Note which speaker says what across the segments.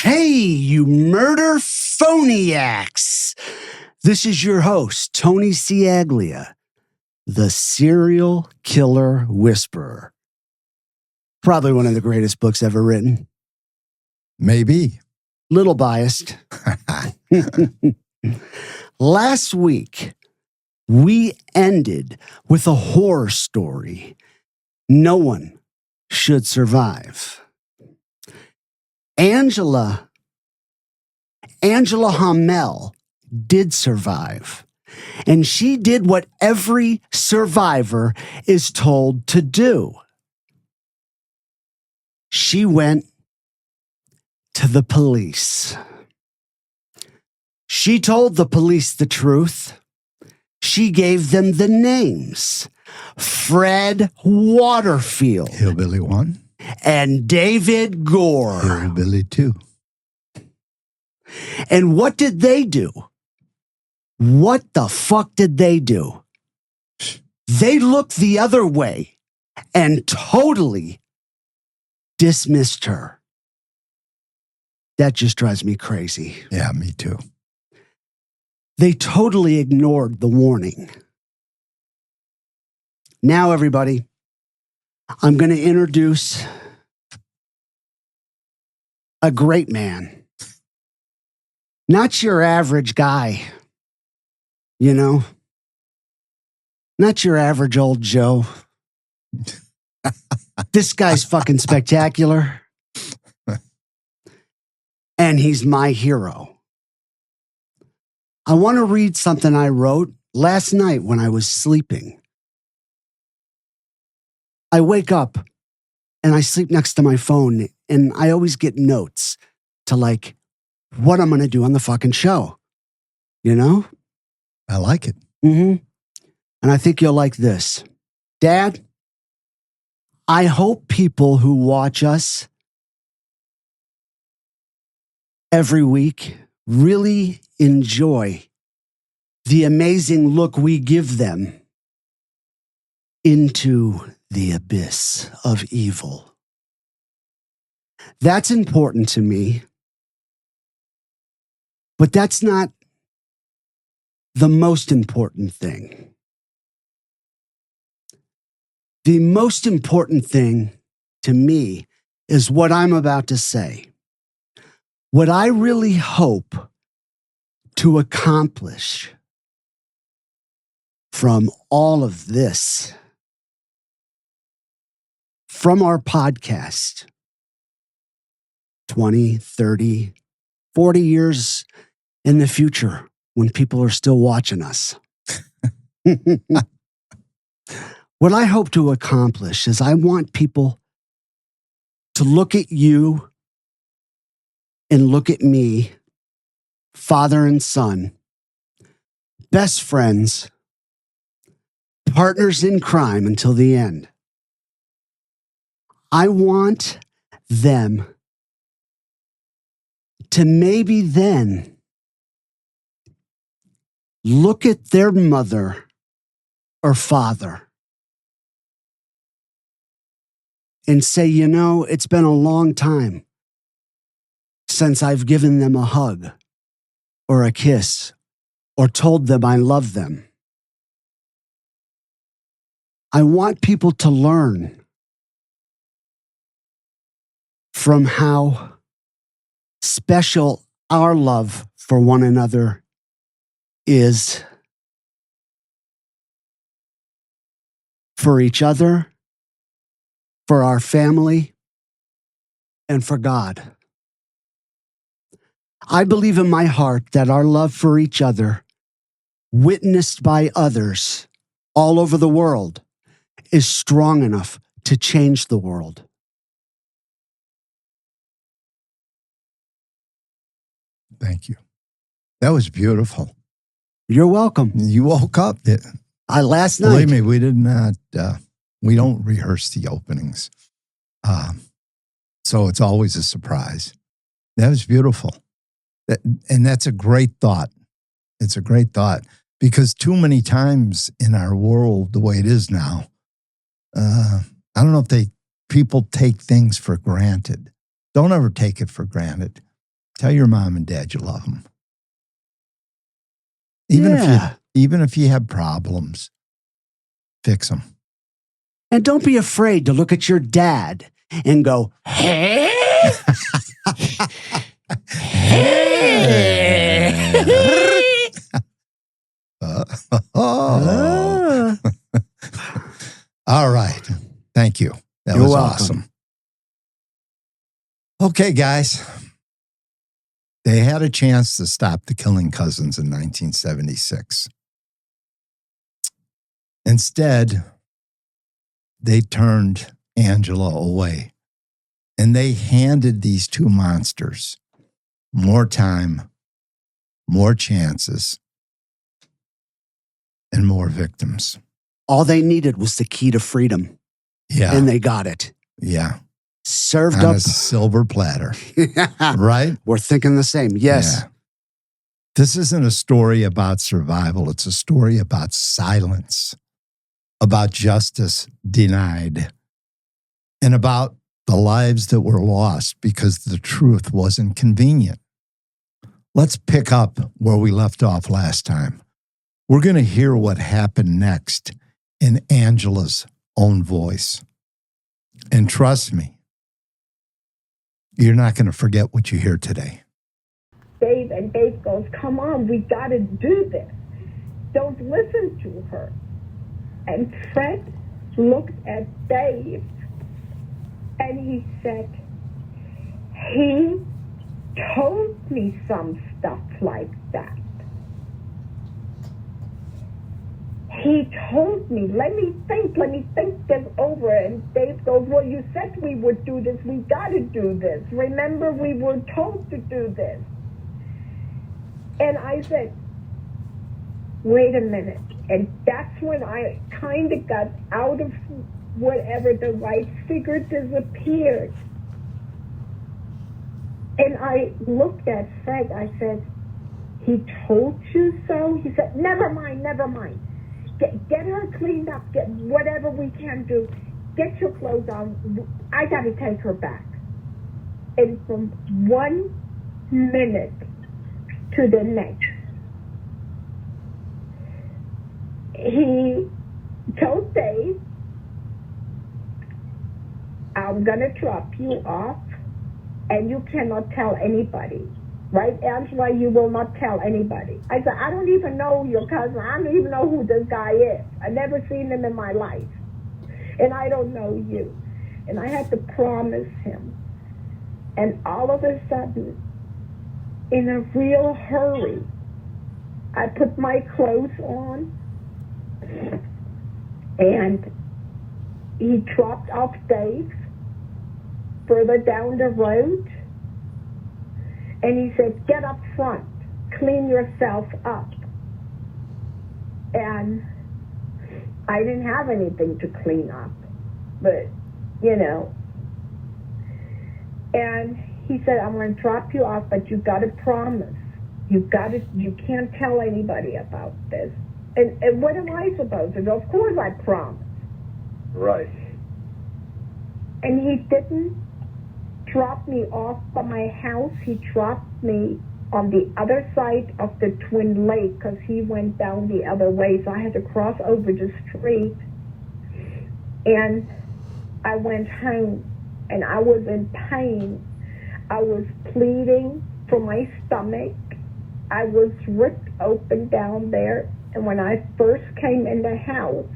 Speaker 1: Hey, you murder phoniacs. This is your host, Tony Ciaglia, the serial killer whisperer. Probably one of the greatest books ever written.
Speaker 2: Maybe.
Speaker 1: Little biased. Last week, we ended with a horror story. No one should survive. Angela Hommell did survive. And she did what every survivor is told to do. She went to the police. She told the police the truth. She gave them the names. Fred Waterfield.
Speaker 2: Hillbilly 1.
Speaker 1: And David Gore.
Speaker 2: Hillbilly 2.
Speaker 1: And what did they do? What the fuck did they do? They looked the other way and totally dismissed her. That just drives me crazy.
Speaker 2: Yeah, me too.
Speaker 1: They totally ignored the warning. Now, everybody, I'm going to introduce a great man. Not your average guy, you know? Not your average old Joe. This guy's fucking spectacular. And he's my hero. I want to read something I wrote last night when I was sleeping. I wake up and I sleep next to my phone, and I always get notes to like what I'm going to do on the fucking show. You know?
Speaker 2: I like it.
Speaker 1: Mm-hmm. And I think you'll like this. Dad, I hope people who watch us every week really enjoy the amazing look we give them into the abyss of evil. That's important to me, but that's not the most important thing. The most important thing to me is what I'm about to say. What I really hope to accomplish from all of this, from our podcast, 20, 30, 40 years in the future when people are still watching us. What I hope to accomplish is I want people to look at you and look at me, father and son, best friends, partners in crime until the end. I want them to maybe then look at their mother or father and say, you know, it's been a long time since I've given them a hug or a kiss or told them I love them. I want people to learn from how special our love for one another is for each other, for our family, and for God. I believe in my heart that our love for each other, witnessed by others all over the world, is strong enough to change the world.
Speaker 2: Thank you. That was beautiful.
Speaker 1: You're welcome.
Speaker 2: You woke up.
Speaker 1: Last night.
Speaker 2: Believe me, we did not, we don't rehearse the openings. So it's always a surprise. That was beautiful. And that's a great thought. It's a great thought because too many times in our world, the way it is now, I don't know if people take things for granted. Don't ever take it for granted. Tell your mom and dad you love them.
Speaker 1: Yeah.
Speaker 2: Even if you have problems, fix them.
Speaker 1: And don't be afraid to look at your dad and go, hey?
Speaker 2: All right. Thank you. That
Speaker 1: You're
Speaker 2: was
Speaker 1: welcome.
Speaker 2: awesome. Okay, guys. They had a chance to stop the Killing Cousins in 1976. Instead, they turned Angela away, and they handed these two monsters more time, more chances, and more victims.
Speaker 1: All they needed was the key to freedom.
Speaker 2: Yeah.
Speaker 1: And they got it.
Speaker 2: Yeah.
Speaker 1: Served
Speaker 2: on
Speaker 1: up
Speaker 2: a silver platter. Right?
Speaker 1: We're thinking the same. Yes.
Speaker 2: Yeah. This isn't a story about survival. It's a story about silence, about justice denied, and about the lives that were lost because the truth wasn't convenient. Let's pick up where we left off last time. We're going to hear what happened next in Angela's own voice. And trust me, you're not going to forget what you hear today.
Speaker 3: Dave goes, come on, we got to do this. Don't listen to her. And Fred looked at Dave and he said, he told me some stuff like that. He told me, let me think this over. And Dave goes, well, you said we would do this. We got to do this. Remember, we were told to do this. And I said, wait a minute. And that's when I kind of got out of whatever the right figure disappeared. And I looked at Fred. I said, he told you so? He said, never mind. Get her cleaned up. Get whatever we can do. Get your clothes on. I got to take her back. And from 1 minute to the next, he told Dave, I'm going to drop you off, and you cannot tell anybody. Right, Angela? You will not tell anybody. I said, I don't even know your cousin. I don't even know who this guy is. I've never seen him in my life. And I don't know you. And I had to promise him. And all of a sudden, in a real hurry, I put my clothes on, and he dropped off Dave further down the road. And he said, get up front, clean yourself up. And I didn't have anything to clean up, but, you know. And he said, I'm going to drop you off, but you've got to promise. You can't tell anybody about this. And what am I supposed to do? Of course I promised.
Speaker 4: Right.
Speaker 3: And he didn't dropped me off by my house. He dropped me on the other side of the Twin Lake because he went down the other way, so I had to cross over the street. And I went home, and I was in pain. I was pleading for my stomach. I was ripped open down there, and when I first came in the house,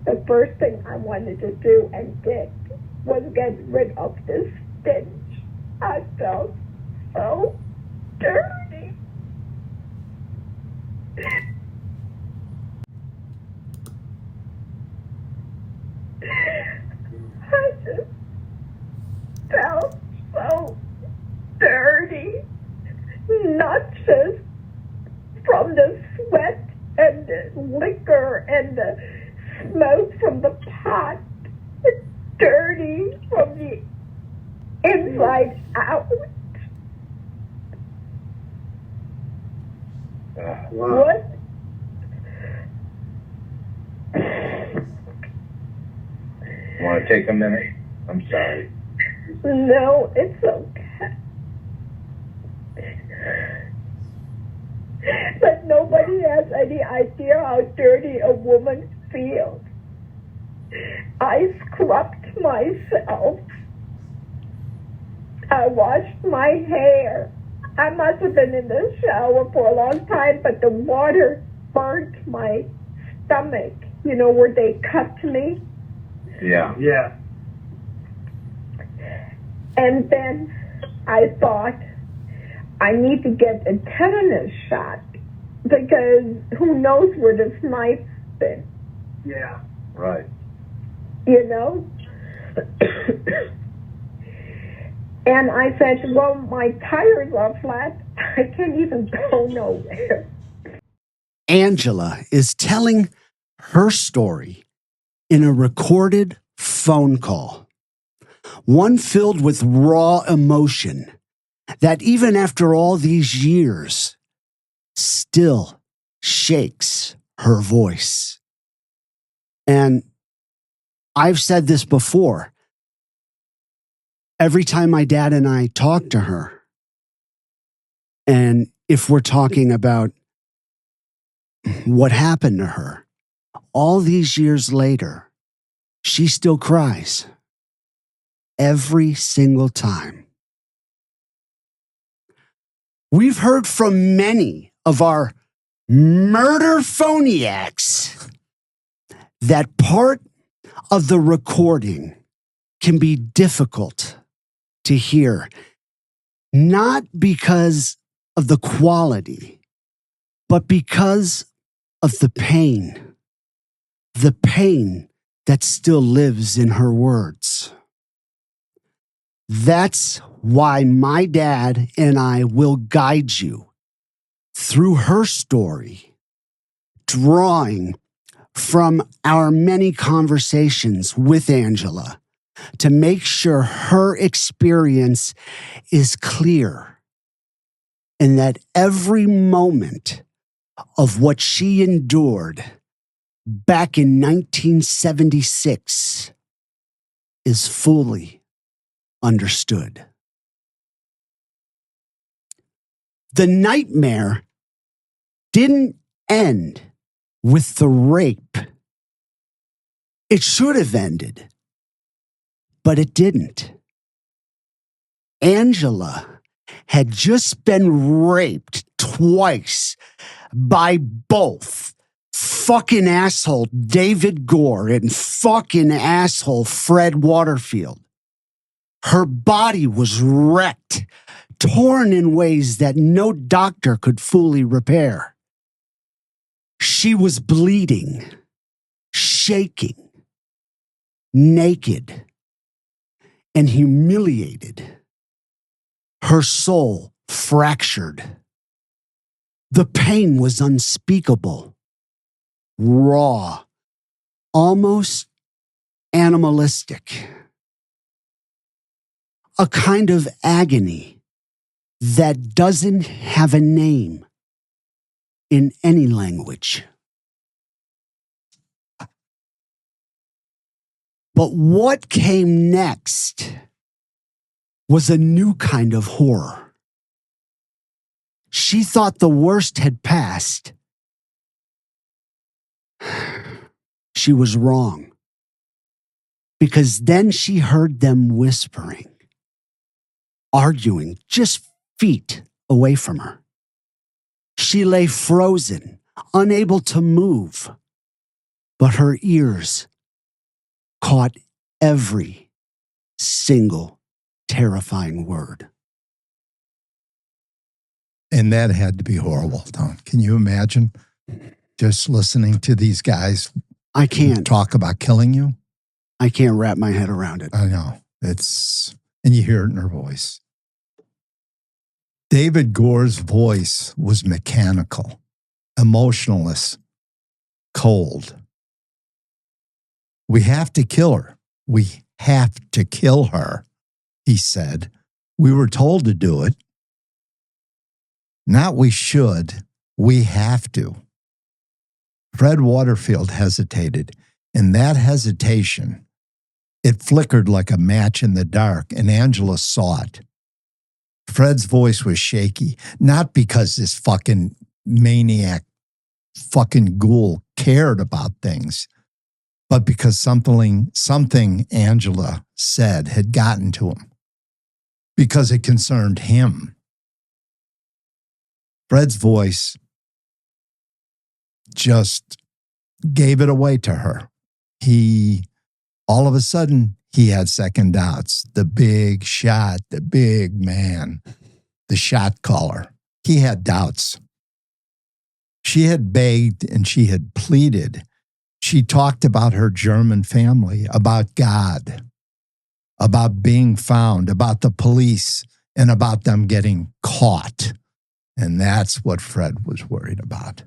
Speaker 3: the first thing I wanted to do and did was get rid of this stench. I felt so dirty. I just felt so dirty, not just from the sweat and the liquor and the smoke from the pot, dirty from the inside out.
Speaker 4: Wow.
Speaker 3: What?
Speaker 4: Want to take a minute? I'm sorry.
Speaker 3: No, it's okay. Nobody has any idea how dirty a woman feels. I scrubbed myself. I washed my hair. I must have been in the shower for a long time, but the water burnt my stomach. You know, where they cut me?
Speaker 4: Yeah.
Speaker 5: Yeah.
Speaker 3: And then I thought, I need to get a tetanus shot because who knows where the knife's been,
Speaker 5: Yeah.
Speaker 4: Right.
Speaker 3: you know? And I said, well, my tires are flat. I can't even go nowhere.
Speaker 1: Angela is telling her story in a recorded phone call, one filled with raw emotion that even after all these years still shakes her voice. And I've said this before. Every time my dad and I talk to her, and if we're talking about what happened to her, all these years later, she still cries every single time. We've heard from many of our murder phoniacs that part of the recording can be difficult to hear, not because of the quality, but because of the pain that still lives in her words. That's why my dad and I will guide you through her story, drawing from our many conversations with Angela to make sure her experience is clear and that every moment of what she endured back in 1976 is fully understood. The nightmare didn't end with the rape. It should have ended, but it didn't. Angela had just been raped twice by both fucking asshole David Gore and fucking asshole Fred Waterfield. Her body was wrecked, torn in ways that no doctor could fully repair. She was bleeding, shaking, naked, and humiliated. Her soul fractured. The pain was unspeakable, raw, almost animalistic. A kind of agony that doesn't have a name in any language. But what came next was a new kind of horror. She thought the worst had passed. She was wrong, because then she heard them whispering, arguing just feet away from her. She lay frozen, unable to move, but her ears caught every single terrifying word.
Speaker 2: And that had to be horrible, Don. Can you imagine just listening to these guys
Speaker 1: I can't
Speaker 2: talk about killing you?
Speaker 1: I can't wrap my head around it.
Speaker 2: I know. And you hear it in her voice. David Gore's voice was mechanical, emotionless, cold. We have to kill her. We have to kill her, he said. We were told to do it. Not we should, we have to. Fred Waterfield hesitated. In that hesitation, it flickered like a match in the dark, and Angela saw it. Fred's voice was shaky, not because this fucking maniac fucking ghoul cared about things, but because something Angela said had gotten to him, because it concerned him. Fred's voice just gave it away to her. All of a sudden, he had second doubts. The big shot, the big man, the shot caller. He had doubts. She had begged and she had pleaded. She talked about her German family, about God, about being found, about the police, and about them getting caught. And that's what Fred was worried about.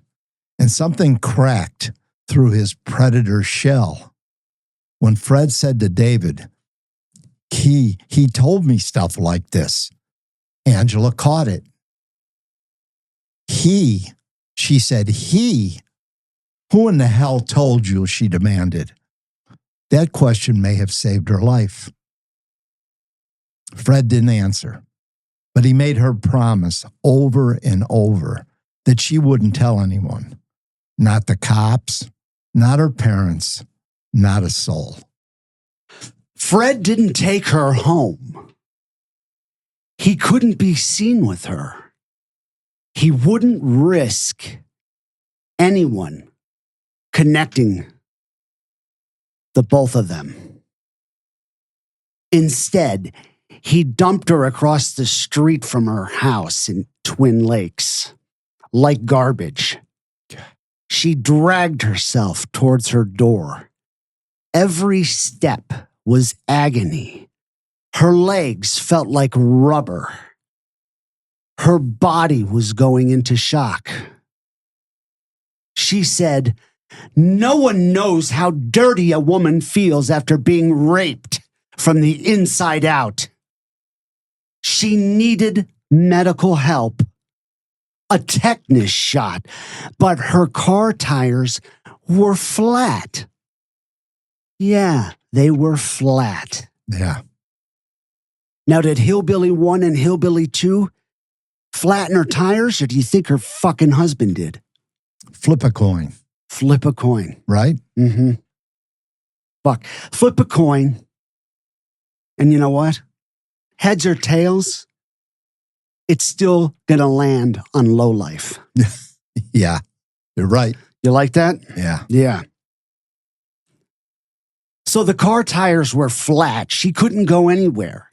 Speaker 2: And something cracked through his predator shell. When Fred said to David, he told me stuff like this. Angela caught it. She said, who in the hell told you? She demanded. That question may have saved her life. Fred didn't answer, but he made her promise over and over that she wouldn't tell anyone. Not the cops, not her parents, not a soul.
Speaker 1: Fred didn't take her home. He couldn't be seen with her. He wouldn't risk anyone connecting the both of them. Instead, he dumped her across the street from her house in Twin Lakes, like garbage. She dragged herself towards her door. Every step was agony. Her legs felt like rubber. Her body was going into shock. She said, "No one knows how dirty a woman feels after being raped from the inside out." She needed medical help, a tetanus shot, but her car tires were flat. Yeah, they were flat.
Speaker 2: Yeah.
Speaker 1: Now, did Hillbilly 1 and Hillbilly 2 flatten her tires, or do you think her fucking husband did?
Speaker 2: Flip a coin.
Speaker 1: Flip a coin.
Speaker 2: Right?
Speaker 1: Mm-hmm. Fuck. Flip a coin. And you know what? Heads or tails, it's still gonna land on lowlife.
Speaker 2: Yeah. You're right.
Speaker 1: You like that?
Speaker 2: Yeah.
Speaker 1: Yeah. So the car tires were flat. She couldn't go anywhere.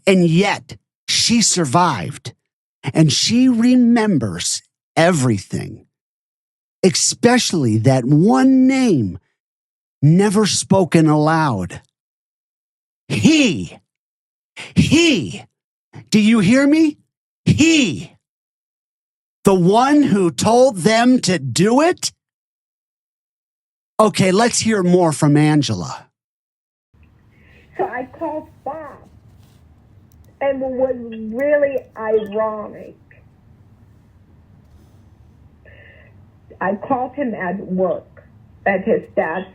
Speaker 1: And yet she survived. And she remembers everything, especially that one name never spoken aloud. He. Do you hear me? He. The one who told them to do it? Okay, let's hear more from Angela.
Speaker 3: So I called Bob. And what was really ironic, I called him at work at his dad's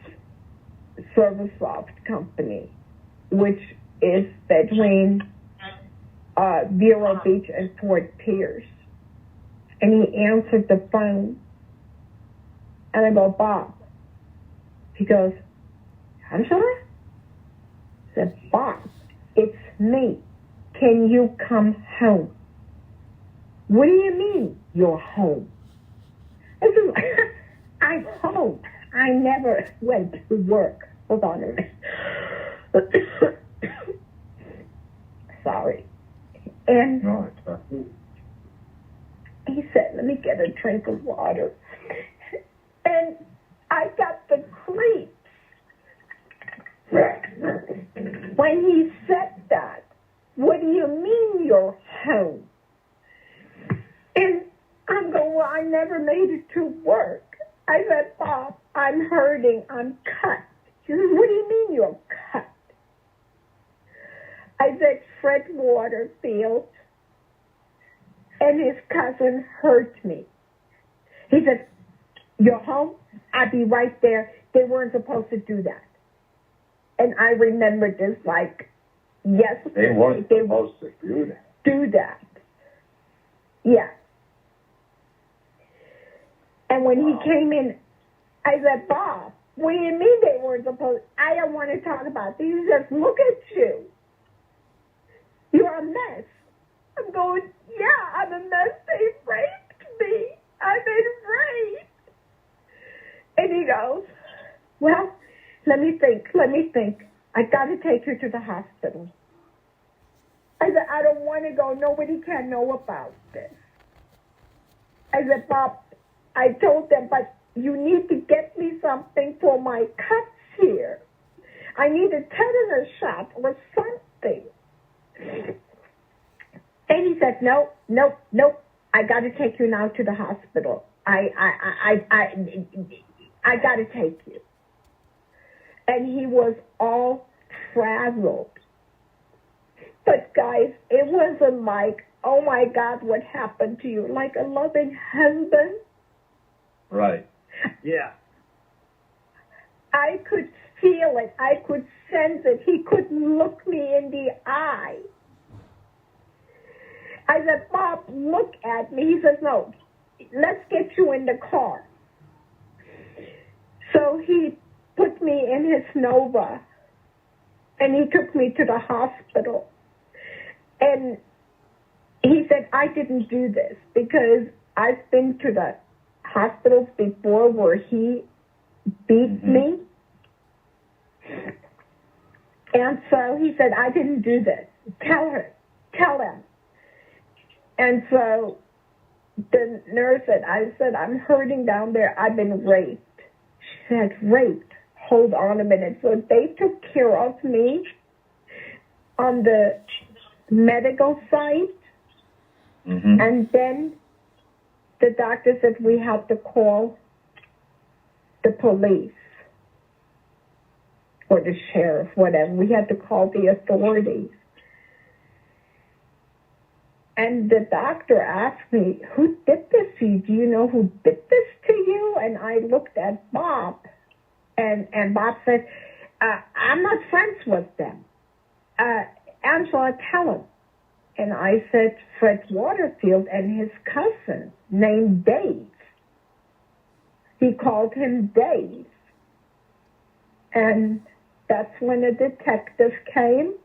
Speaker 3: service loft company, which is between Vero Beach and Fort Pierce. And he answered the phone. And I go, "Bob." He goes, "Angela?" I said, "Bob, it's me. Can you come home?" "What do you mean you're home?" I said, "I'm home. I never went to work." Hold on a minute. Sorry. And he said, "Let me get a drink of water." And I got the creeps when he said that. "What do you mean you're home?" And I'm going, "Well, I never made it to work." I said, "Bob, I'm hurting. I'm cut." He said, "What do you mean you're cut?" I said, "Fred Waterfield and his cousin hurt me." He said, "You're home? I'll be right there. They weren't supposed to do that." And I remember this like yesterday.
Speaker 4: They weren't supposed to
Speaker 3: do that. Yeah. And when he came in, I said, Bob, what do you mean they weren't supposed? I don't want to talk about this. He says, look at you. You're a mess. I'm going, yeah, I'm a mess. They raped me. I've been raped. And he goes, well, let me think. I got to take her to the hospital. I said, I don't want to go. Nobody can know about this. I said, Bob, I told them, but you need to get me something for my cuts here. I need a tetanus shot or something. And he said, no. I got to take you now to the hospital. I got to take you. And he was all frazzled. But guys, it wasn't like, oh my God, what happened to you? Like a loving husband.
Speaker 4: Right. Yeah.
Speaker 3: I could feel it. I could sense it. He couldn't look me in the eye. I said, Bob, look at me. He says, no, let's get you in the car. So he put me in his Nova, and he took me to the hospital. And he said, I didn't do this because I've been to the hospitals before where he beat me. And so he said, I didn't do this. Tell him. And so the nurse said, I'm hurting down there. I've been raped. She said, raped? Hold on a minute. So they took care of me on the medical side. And then the doctor said, we have to call the police or the sheriff, whatever. We had to call the authorities. And the doctor asked me, who did this to you? Do you know who did this to you? And I looked at Bob, and Bob said, I'm not friends with them. Angela, tell him. And I said, Fred Waterfield and his cousin named Dave. He called him Dave. And that's when the detective came.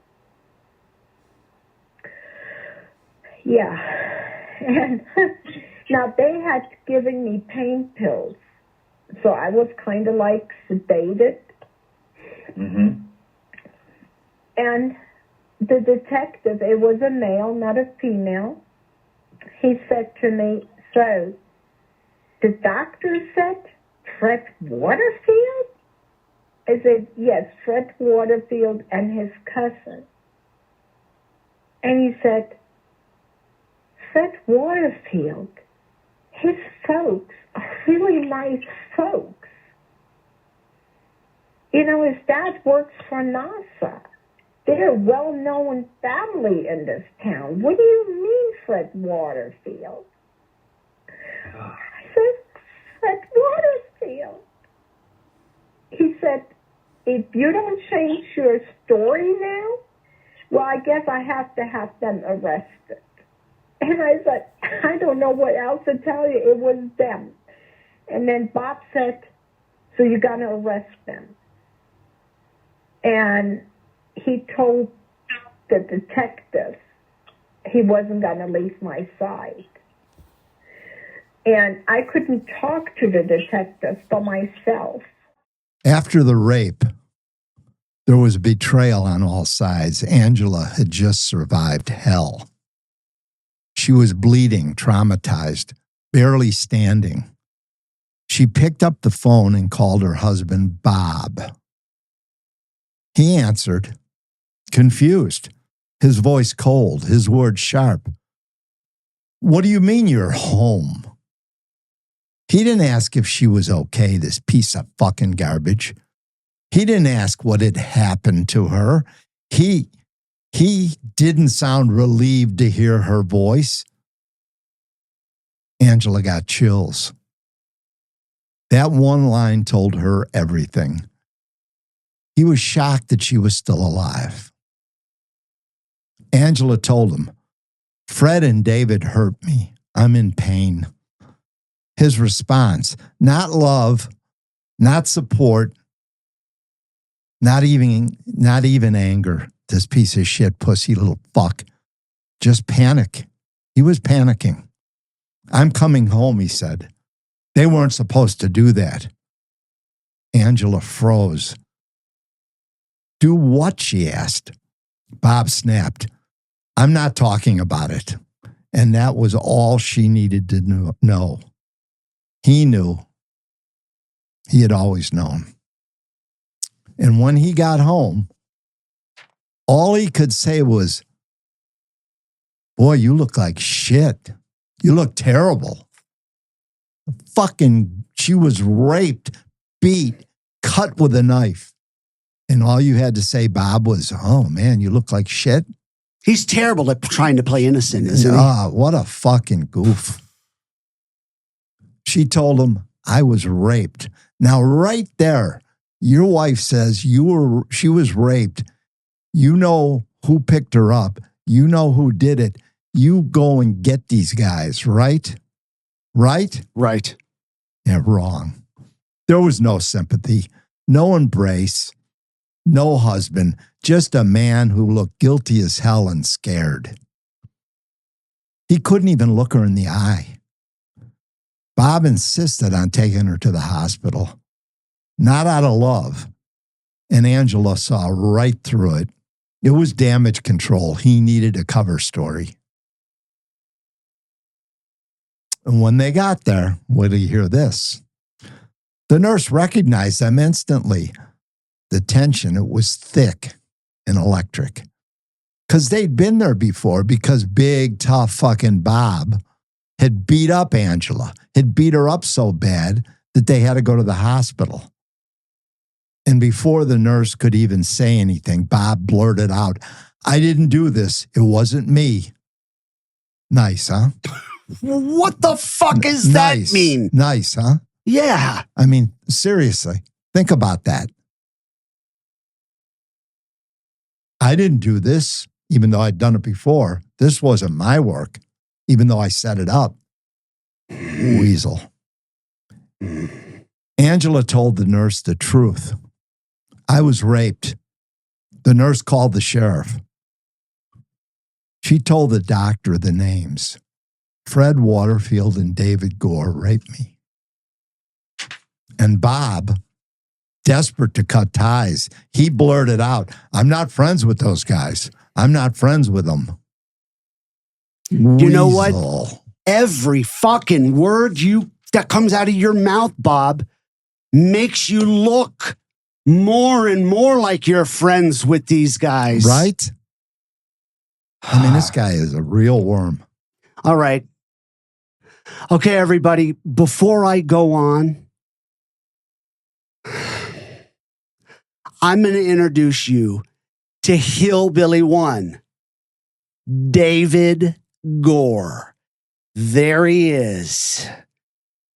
Speaker 3: Yeah. And now they had given me pain pills. So I was kind of like sedated. And the detective, it was a male, not a female. He said to me, so the doctor said Fred Waterfield? I said, yes, Fred Waterfield and his cousin. And he said, Fred Waterfield, his folks are really nice folks. You know, his dad works for NASA. They're a well-known family in this town. What do you mean, Fred Waterfield? I said, Fred Waterfield. He said, if you don't change your story now, well, I guess I have to have them arrested. And I said, I don't know what else to tell you. It was them. And then Bob said, so you're going to arrest them. And he told the detective he wasn't going to leave my side. And I couldn't talk to the detective for myself.
Speaker 2: After the rape, there was betrayal on all sides. Angela had just survived hell. She was bleeding, traumatized, barely standing. She picked up the phone and called her husband, Bob. He answered, confused, his voice cold, his words sharp. What do you mean you're home? He didn't ask if she was okay, this piece of fucking garbage. He didn't ask what had happened to her. He didn't sound relieved to hear her voice. Angela got chills. That one line told her everything. He was shocked that she was still alive. Angela told him, Fred and David hurt me. I'm in pain. His response, not love, not support, not even anger. This piece of shit, pussy little fuck. Just panic. He was panicking. I'm coming home, he said. They weren't supposed to do that. Angela froze. Do what? She asked. Bob snapped. I'm not talking about it. And that was all she needed to know. He knew. He had always known. And when he got home, all he could say was, boy, you look like shit. You look terrible. She was raped, beat, cut with a knife. And all you had to say, Bob, was, oh man, you look like shit.
Speaker 1: He's terrible at trying to play innocent, isn't he?
Speaker 2: What a fucking goof. She told him, I was raped. Now, right there, your wife says she was raped. You know who picked her up. You know who did it. You go and get these guys, right? Right?
Speaker 1: Right.
Speaker 2: Yeah, wrong. There was no sympathy, no embrace, no husband, just a man who looked guilty as hell and scared. He couldn't even look her in the eye. Bob insisted on taking her to the hospital, not out of love. And Angela saw right through it. It was damage control. He needed a cover story. And when they got there, wait till you hear this. The nurse recognized them instantly. The tension, it was thick and electric. Because they'd been there before, because big, tough fucking Bob had beat up Angela, had beat her up so bad that they had to go to the hospital. And before the nurse could even say anything, Bob blurted out, I didn't do this. It wasn't me. Nice, huh?
Speaker 1: What the fuck does that mean?
Speaker 2: Nice, huh?
Speaker 1: Yeah.
Speaker 2: I mean, seriously, think about that. I didn't do this, even though I'd done it before. This wasn't my work, even though I set it up. Weasel. Angela told the nurse the truth. I was raped. The nurse called the sheriff. She told the doctor the names. Fred Waterfield and David Gore raped me. And Bob, desperate to cut ties, he blurted out, I'm not friends with those guys. I'm not friends with them.
Speaker 1: You know what? Every fucking word that comes out of your mouth, Bob, makes you look more and more like you're friends with these guys.
Speaker 2: Right? I mean, this guy is a real worm.
Speaker 1: All right. Okay, everybody, before I go on, I'm going to introduce you to Hillbilly 1, David Gore. There he is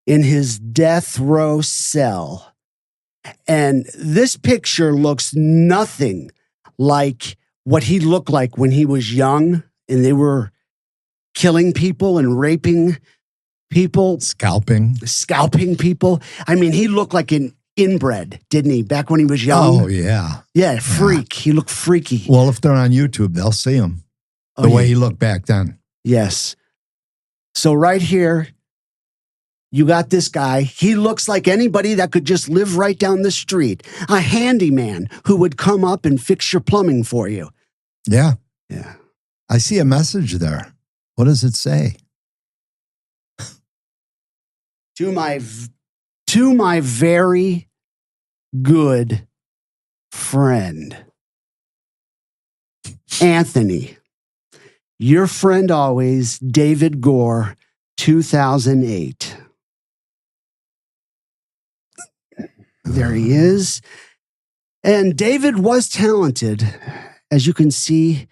Speaker 1: in his death row cell. And this picture looks nothing like what he looked like when he was young and they were killing people and raping people.
Speaker 2: Scalping
Speaker 1: people. I mean, he looked like an inbred, didn't he? Back when he was young.
Speaker 2: Oh, yeah.
Speaker 1: Yeah, freak. He looked freaky.
Speaker 2: Well, if they're on YouTube, they'll see him the way he looked back then.
Speaker 1: Yes. So right here, you got this guy. He looks like anybody that could just live right down the street. A handyman who would come up and fix your plumbing for you.
Speaker 2: Yeah.
Speaker 1: Yeah.
Speaker 2: I see a message there. What does it say?
Speaker 1: To my very good friend, Anthony, your friend always, David Gore, 2008. There he is. And David was talented, as you can see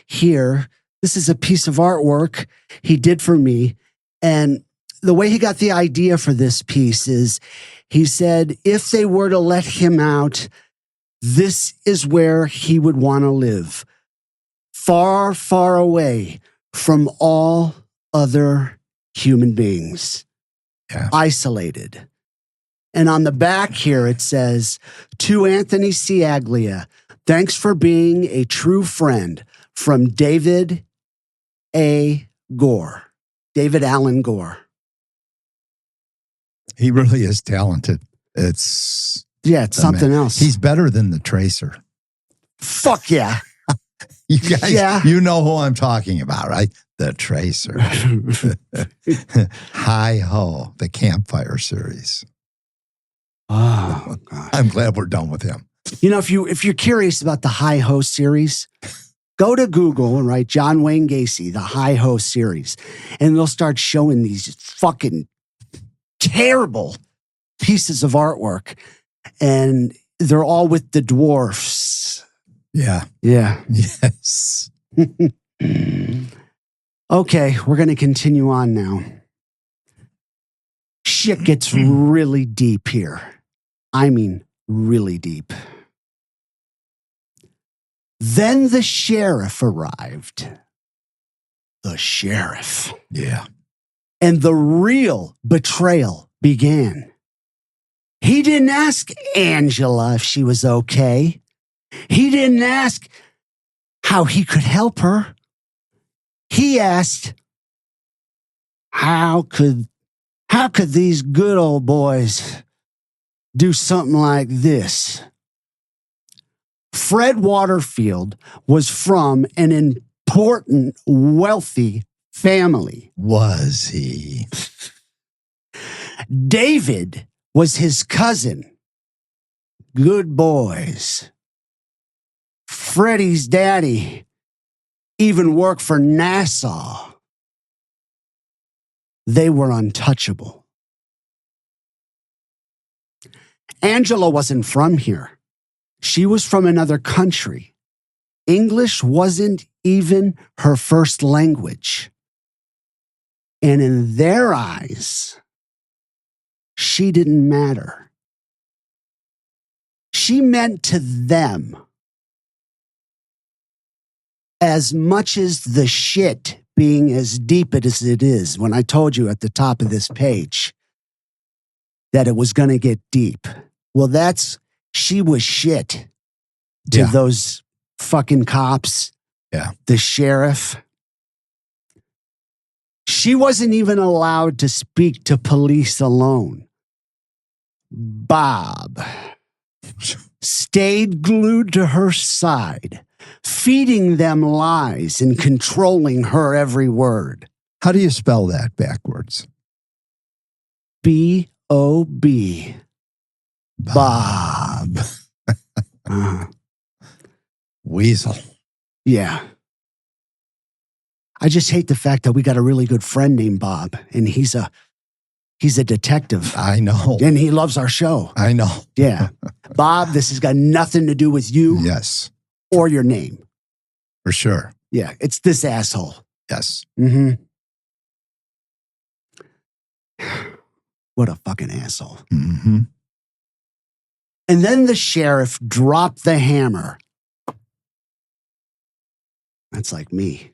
Speaker 1: here. This is a piece of artwork he did for me. And the way he got the idea for this piece is he said, if they were to let him out, this is where he would want to live. Far, far away from all other human beings.
Speaker 2: Yeah.
Speaker 1: isolated. And on the back here, it says, to Anthony Ciaglia, thanks for being a true friend from David A. Gore. David Allen Gore.
Speaker 2: He really is talented. It's
Speaker 1: something else.
Speaker 2: He's better than the Tracer.
Speaker 1: Fuck yeah.
Speaker 2: You guys,
Speaker 1: Yeah.
Speaker 2: you know who I'm talking about, right? The Tracer. Hi-Ho, the Campfire series.
Speaker 1: Oh, God.
Speaker 2: I'm glad we're done with him.
Speaker 1: You know, if you're curious about the Hi-Ho series, go to Google and write John Wayne Gacy, the Hi-Ho series, and they'll start showing these fucking terrible pieces of artwork, and they're all with the dwarfs.
Speaker 2: Yeah.
Speaker 1: Yeah.
Speaker 2: Yes.
Speaker 1: Okay, we're going to continue on now. Shit gets really deep here. I mean, really deep. Then the sheriff arrived. The sheriff.
Speaker 2: Yeah.
Speaker 1: And the real betrayal began. He didn't ask Angela if she was okay. He didn't ask how he could help her. He asked, how could these good old boys do something like this? Fred Waterfield was from an important, wealthy family.
Speaker 2: Was he?
Speaker 1: David was his cousin. Good boys. Freddie's daddy even worked for Nassau. They were untouchable. Angela wasn't from here. She was from another country. English wasn't even her first language. And in their eyes, she didn't matter. She meant to them as much as the shit being as deep as it is. When I told you at the top of this page that it was going to get deep. Well, she was shit to those fucking cops.
Speaker 2: Yeah.
Speaker 1: The sheriff. She wasn't even allowed to speak to police alone. Bob stayed glued to her side, feeding them lies and controlling her every word.
Speaker 2: How do you spell that backwards?
Speaker 1: B-O-B. Bob.
Speaker 2: Weasel.
Speaker 1: Yeah. I just hate the fact that we got a really good friend named Bob, and he's a detective.
Speaker 2: I know.
Speaker 1: And he loves our show.
Speaker 2: I know.
Speaker 1: Yeah. Bob, this has got nothing to do with you
Speaker 2: Yes.
Speaker 1: or your name.
Speaker 2: For sure.
Speaker 1: Yeah, it's this asshole.
Speaker 2: Yes.
Speaker 1: Mm-hmm. What a fucking asshole.
Speaker 2: Mm-hmm.
Speaker 1: And then the sheriff dropped the hammer. That's like me.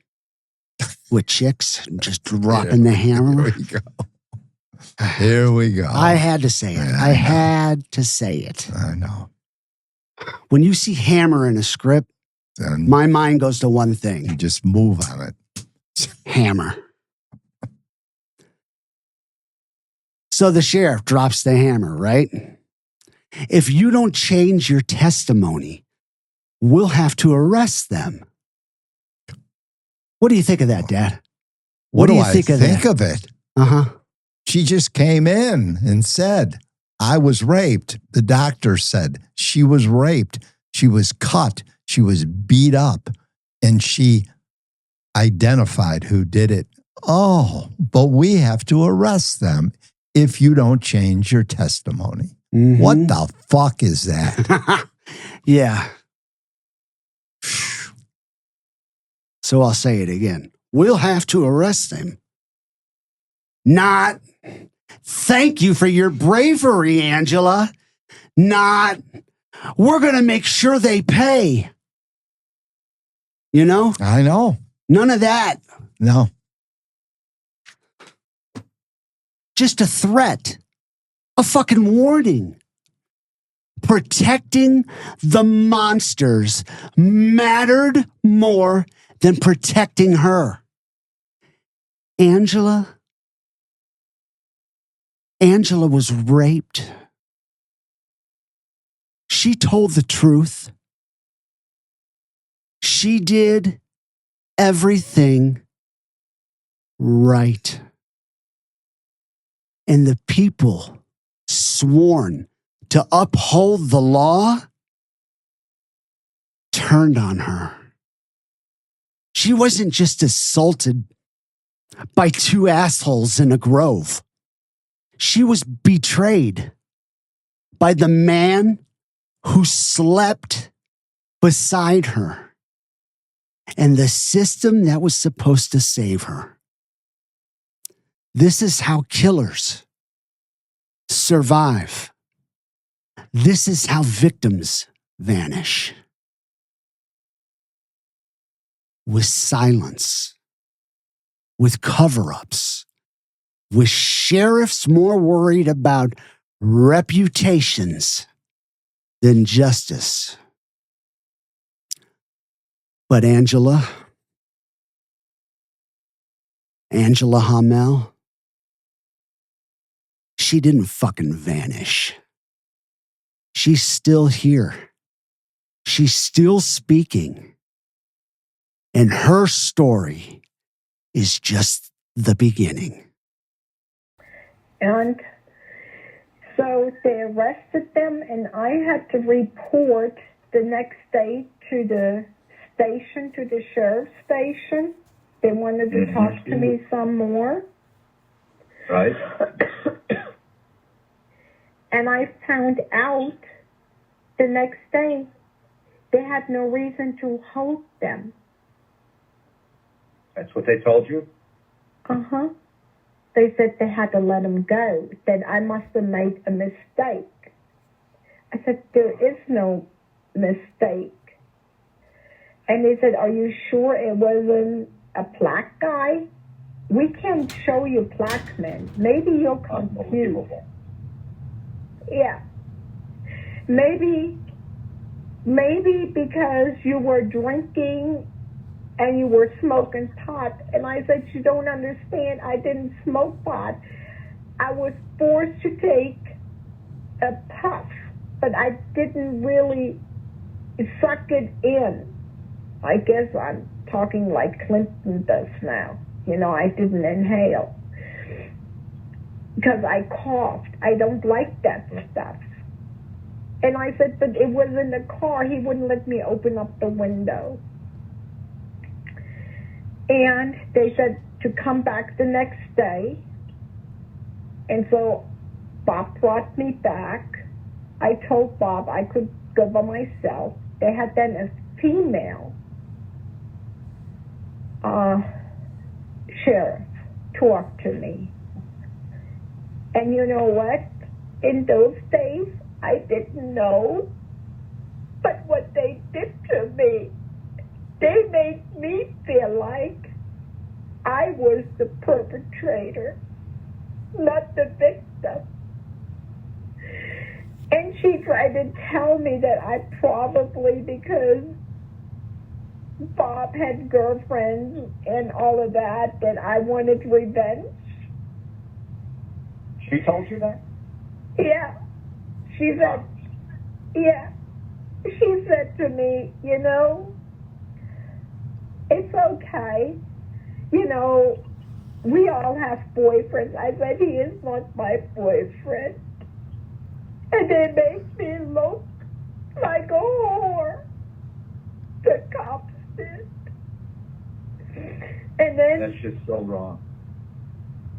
Speaker 1: With chicks, just dropping the hammer.
Speaker 2: Here we go. Here we go.
Speaker 1: I had to say it. I had to say it.
Speaker 2: I know.
Speaker 1: When you see hammer in a script,
Speaker 2: And
Speaker 1: my mind goes to one
Speaker 2: you
Speaker 1: thing.
Speaker 2: just move on it.
Speaker 1: Hammer. So the sheriff drops the hammer, right? If you don't change your testimony, we'll have to arrest them. What do you think of that, Dad?
Speaker 2: What do
Speaker 1: you
Speaker 2: I
Speaker 1: think of that?
Speaker 2: of it?
Speaker 1: Uh-huh.
Speaker 2: She just came in and said, I was raped. The doctor said she was raped. She was cut. She was beat up. And she identified who did it. Oh, but we have to arrest them if you don't change your testimony.
Speaker 1: Mm-hmm.
Speaker 2: What the fuck is that?
Speaker 1: Yeah. So I'll say it again. We'll have to arrest them. Not, thank you for your bravery, Angela. Not, we're going to make sure they pay. You know?
Speaker 2: I know.
Speaker 1: None of that.
Speaker 2: No.
Speaker 1: just a threat, a fucking warning. Protecting the monsters mattered more than protecting her. Angela was raped. She told the truth. She did everything right. And the people sworn to uphold the law turned on her. She wasn't just assaulted by two assholes in a grove. She was betrayed by the man who slept beside her and the system that was supposed to save her. This is how killers survive. This is how victims vanish. With silence, with cover-ups, with sheriffs more worried about reputations than justice. But Angela Hommell, she didn't fucking vanish. She's still here. She's still speaking. And her story is just the beginning.
Speaker 3: And so they arrested them, and I had to report the next day to the station, to the sheriff's station. They wanted to talk to me some more.
Speaker 4: Right.
Speaker 3: And I found out the next day they had no reason to hold them.
Speaker 4: That's what they told you?
Speaker 3: Uh-huh. They said they had to let him go, that I must have made a mistake. I said, there is no mistake. And they said, are you sure it wasn't a black guy? We can't show you black men. Maybe you're confused. Yeah. Maybe because you were drinking and you were smoking pot. And I said, you don't understand. I didn't smoke pot. I was forced to take a puff, but I didn't really suck it in. I guess I'm talking like Clinton does now. You know, I didn't inhale because I coughed. I don't like that stuff. And I said, but it was in the car. He wouldn't let me open up the window. And they said to come back the next day. And so Bob brought me back. I told Bob I could go by myself. They had then a female sheriff talk to me. And you know what? In those days, I didn't know. But what they did to me, they made me feel like I was the perpetrator, not the victim. And she tried to tell me that I probably, because Bob had girlfriends and all of that, that I wanted revenge.
Speaker 4: She told you that?
Speaker 3: Yeah. She said, yeah. She said to me, you know, it's okay. You know, we all have boyfriends. I said, he is not my boyfriend. And they made me look like a whore. The cops did. And then...
Speaker 4: That's just so wrong.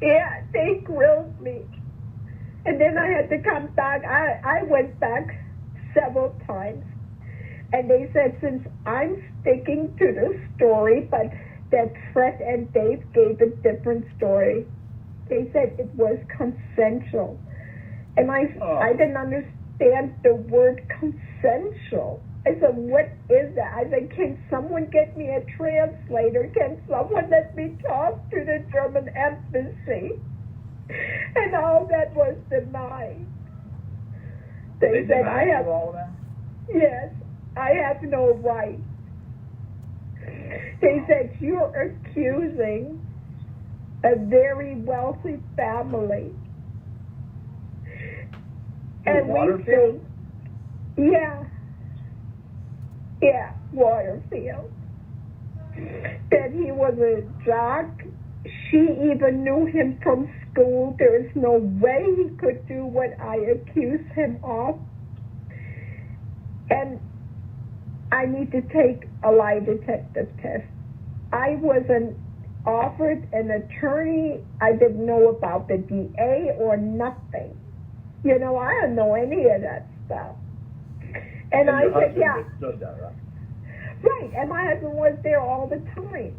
Speaker 3: Yeah, they grilled me. And then I had to come back. I went back several times. And they said, since I'm sticking to the story, but that Fred and Dave gave a different story, they said it was consensual. And I didn't understand the word consensual. I said, what is that? I said, can someone get me a translator? Can someone let me talk to the German embassy? And all that was denied. They said, I have
Speaker 4: all that?
Speaker 3: Yes, I have no right. They said, you're accusing a very wealthy family. And
Speaker 4: Waterfield?
Speaker 3: yeah, Waterfield. That he was a jock. She even knew him from school. There is no way he could do what I accuse him of. And I need to take a lie detector test. I wasn't offered an attorney. I didn't know about the DA or nothing. You know, I don't know any of that stuff. And I said, yeah.
Speaker 4: Understood that, right?
Speaker 3: Right, and my husband was there all the time.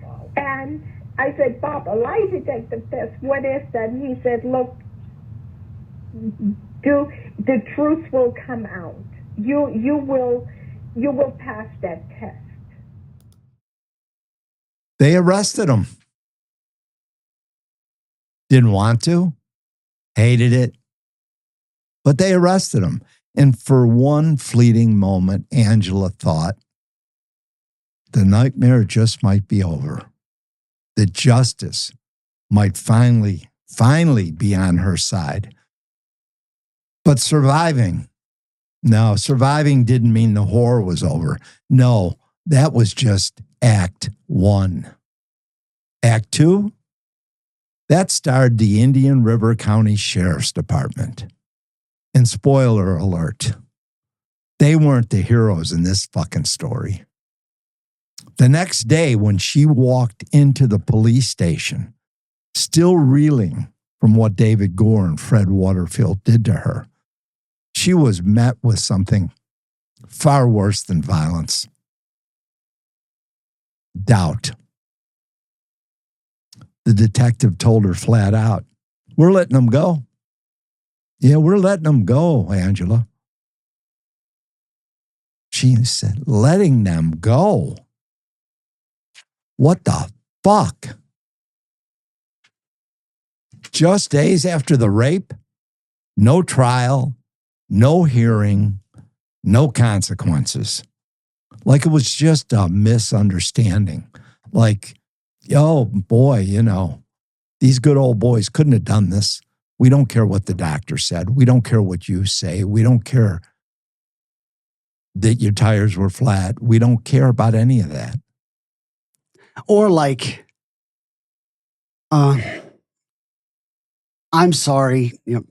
Speaker 4: Wow.
Speaker 3: And I said, Bob, a lie detector test, what is that? And he said, look, the truth will come out. You will pass that test.
Speaker 2: They arrested him. Didn't want to, hated it, but they arrested him. And for one fleeting moment, Angela thought the nightmare just might be over. That justice might finally be on her side. But surviving didn't mean the horror was over. No, that was just Act 1. Act 2, that starred the Indian River County Sheriff's Department. And spoiler alert, they weren't the heroes in this fucking story. The next day, when she walked into the police station, still reeling from what David Gore and Fred Waterfield did to her, she was met with something far worse than violence. Doubt. The detective told her flat out, "We're letting them go." "Yeah, we're letting them go, Angela." She said, "Letting them go? What the fuck? Just days after the rape? No trial, no hearing, no consequences. Like it was just a misunderstanding. Like, oh boy, you know, these good old boys couldn't have done this. We don't care what the doctor said. We don't care what you say. We don't care that your tires were flat. We don't care about any of that."
Speaker 1: Or like, I'm sorry, you know,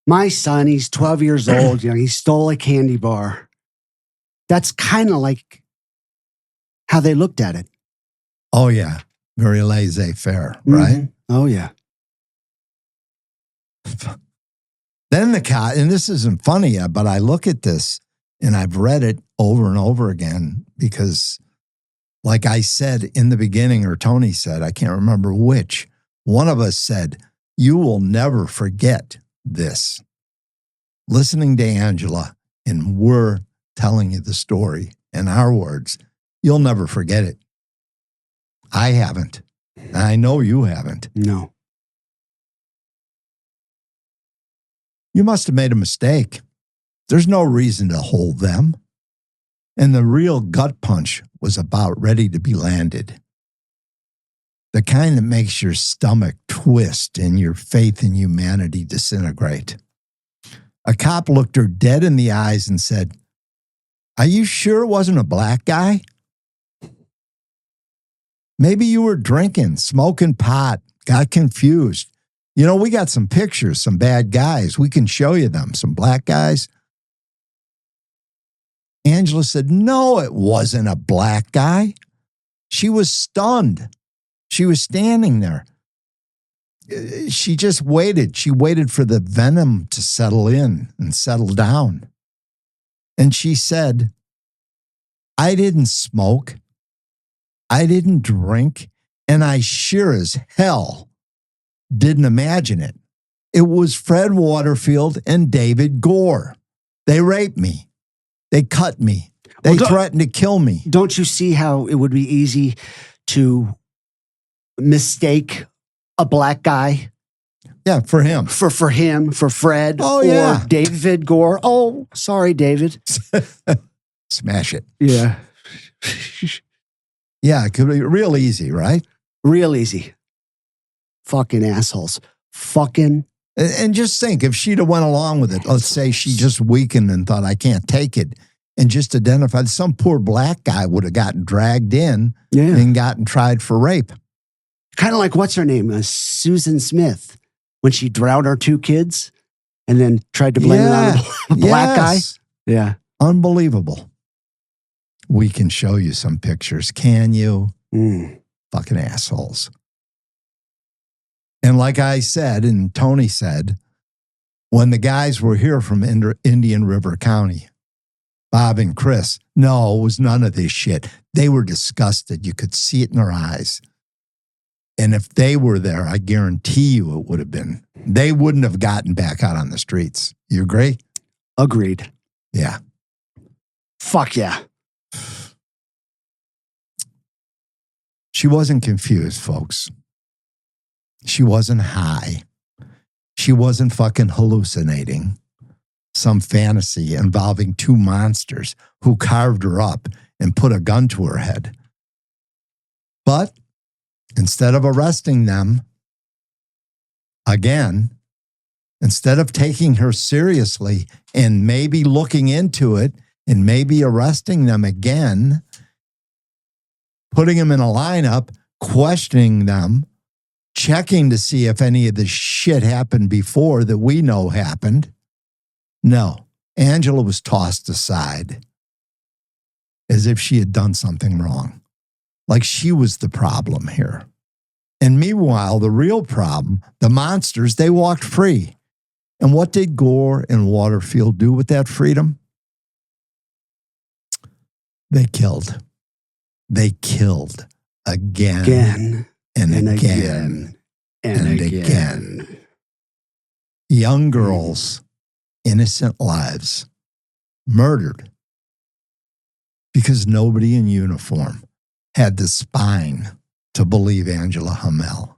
Speaker 1: my son, he's 12 years old, you know, he stole a candy bar. That's kind of like how they looked at it.
Speaker 2: Oh, yeah. Very laissez-faire, right?
Speaker 1: Mm-hmm. Oh, yeah.
Speaker 2: Then the cop, and this isn't funny, but I look at this and I've read it over and over again because, like I said in the beginning, or Tony said, I can't remember which, one of us said, "You will never forget this." Listening to Angela, and we're telling you the story in our words, you'll never forget it. I haven't. And I know you haven't.
Speaker 1: No.
Speaker 2: You must have made a mistake. There's no reason to hold them. And the real gut punch was about ready to be landed. The kind that makes your stomach twist and your faith in humanity disintegrate. A cop looked her dead in the eyes and said, "Are you sure it wasn't a black guy? Maybe you were drinking, smoking pot, got confused. You know, we got some pictures, some bad guys. We can show you them, some black guys." Angela said, "No, it wasn't a black guy." She was stunned. She was standing there. She just waited. She waited for the venom to settle in and settle down. And she said, "I didn't smoke. I didn't drink. And I sure as hell didn't imagine it. It was Fred Waterfield and David Gore. They raped me. They cut me. They threatened to kill me."
Speaker 1: Don't you see how it would be easy to mistake a black guy.
Speaker 2: Yeah, for him.
Speaker 1: For him, for Fred.
Speaker 2: Oh, yeah.
Speaker 1: Or David Gore. Oh, sorry, David.
Speaker 2: Smash it.
Speaker 1: Yeah.
Speaker 2: Yeah, it could be real easy, right?
Speaker 1: Real easy. Fucking assholes. Fucking.
Speaker 2: And just think, if she'd have went along with it, let's say she just weakened and thought, I can't take it, and just identified, some poor black guy would have gotten dragged in and gotten tried for rape.
Speaker 1: Kind of like, what's her name? Susan Smith. When she drowned her 2 kids and then tried to blame it on a black guy. Yeah.
Speaker 2: Unbelievable. We can show you some pictures. Can you? Fucking assholes. And like I said, and Tony said, when the guys were here from Indian River County, Bob and Chris, no, it was none of this shit. They were disgusted. You could see it in their eyes. And if they were there, I guarantee you it would have been. They wouldn't have gotten back out on the streets. You agree?
Speaker 1: Agreed.
Speaker 2: Yeah.
Speaker 1: Fuck yeah.
Speaker 2: She wasn't confused, folks. She wasn't high. She wasn't fucking hallucinating some fantasy involving 2 monsters who carved her up and put a gun to her head. But instead of arresting them, again, instead of taking her seriously and maybe looking into it and maybe arresting them again, putting them in a lineup, questioning them, checking to see if any of this shit happened before that we know happened. No, Angela was tossed aside as if she had done something wrong. Like she was the problem here. And meanwhile, the real problem, the monsters, they walked free. And what did Gore and Waterfield do with that freedom? They killed. They killed again and again. Young girls, innocent lives, murdered because nobody in uniform had the spine to believe Angela Hommell.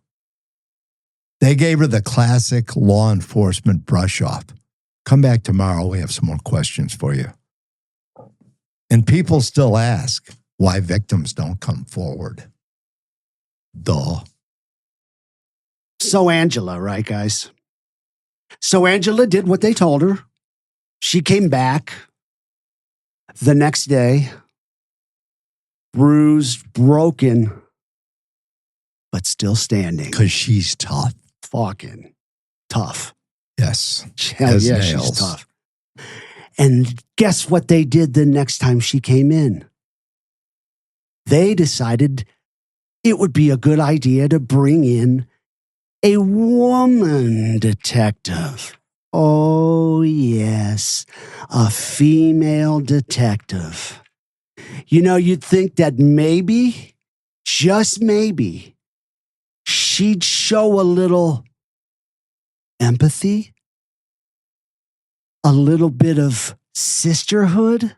Speaker 2: They gave her the classic law enforcement brush off. Come back tomorrow. We have some more questions for you. And people still ask why victims don't come forward. Duh.
Speaker 1: So Angela, right, guys? So Angela did what they told her. She came back the next day, bruised, broken, but still standing.
Speaker 2: Because she's tough.
Speaker 1: Fucking tough.
Speaker 2: Yes.
Speaker 1: Hell yeah, she's tough. And guess what they did the next time she came in? They decided it would be a good idea to bring in a woman detective. Oh, yes, a female detective. You know, you'd think that maybe, just maybe, she'd show a little empathy, a little bit of sisterhood,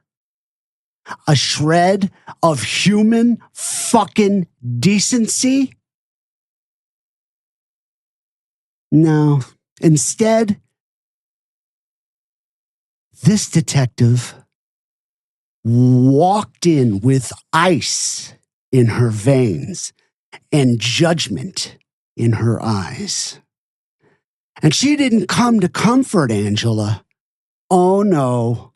Speaker 1: a shred of human fucking decency. No, instead, this detective walked in with ice in her veins and judgment in her eyes. And she didn't come to comfort Angela. Oh no,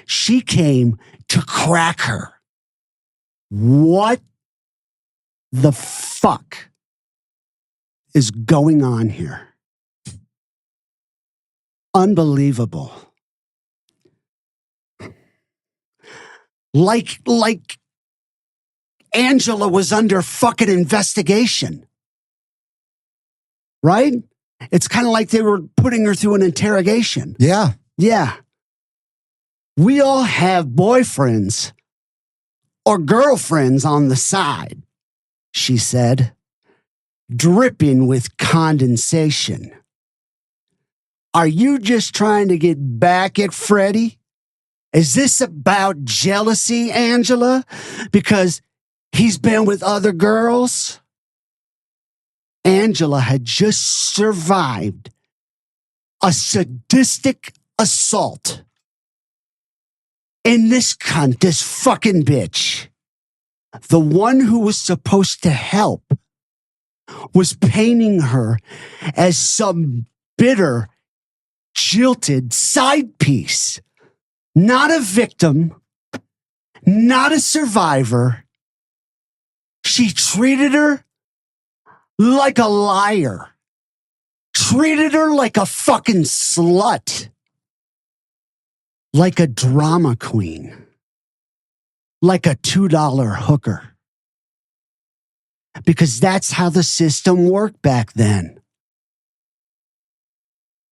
Speaker 1: she came to crack her. What the fuck is going on here? Unbelievable. Like Angela was under fucking investigation. Right? It's kind of like they were putting her through an interrogation.
Speaker 2: Yeah.
Speaker 1: Yeah. We all have boyfriends or girlfriends on the side, she said, dripping with condensation. Are you just trying to get back at Freddie? Is this about jealousy, Angela? Because he's been with other girls? Angela had just survived a sadistic assault. And this cunt, this fucking bitch, the one who was supposed to help, was painting her as some bitter, jilted side piece. Not a victim, not a survivor. She treated her like a liar. Treated her like a fucking slut. Like a drama queen. Like a $2 hooker. Because that's how the system worked back then.